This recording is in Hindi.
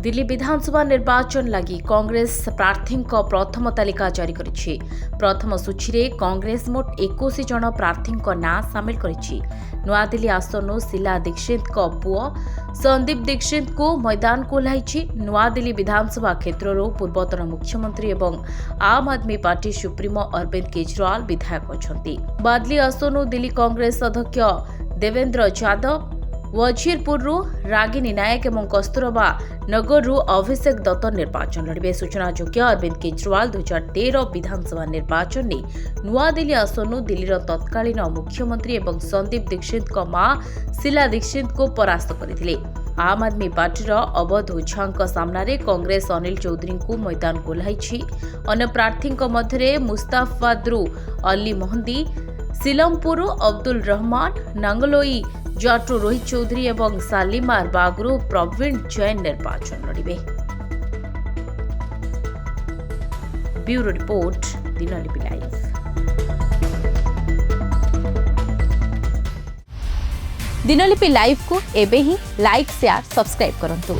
दिल्ली विधानसभा निर्वाचन लगी कांग्रेस प्रार्थी प्रथम तालिका जारी करिछि। प्रथम सूची रे कांग्रेस मोट 21 जन प्रार्थी नाँ सामिल करिछि। नुआदिल्ली आसनु शीला दीक्षित पुओ संदीप दीक्षित को मैदान को ओह्लाइछि। नुआदिल्ली विधानसभा क्षेत्रରୁ पूर्वतन मुख्यमंत्री एवं आम आदमी पार्टी सुप्रीमो अरविंद केजरीवाल विधायक अछंती। बादली आसनु दिल्ली कांग्रेस अध्यक्ष देवेंद्र यादव, वजीरपुर रागिनी नायक और कस्तूरबा नगर अभिषेक दत्त निर्वाचन लड़े। सूचनायोग्य अरविंद केजरीवाल 2013 विधानसभा निर्वाचन में नुआदिल्ली आसनु दिल्लीर तत्कालीन मुख्यमंत्री और संदीप दीक्षित मां शीला दीक्षित को परास्त करथिले। आम आदमी पार्टीर अवध ओझा सामने कांग्रेस अनिल चौधरी को मैदान को ओह्लाइछि। अन्य प्रार्थी मध्य मुस्ताफाद्रु अली मोहंदी, सिलमपुर अब्दुल रहमान, नांगलोई जाटू रोहित चौधरी और सालीमार बागरू प्रवीण जैन निर्वाचन लड़े। Bureau report, Dinalipi live. Dinalipi live को एबे ही लाइक, शेयर, सब्सक्राइब करंतु।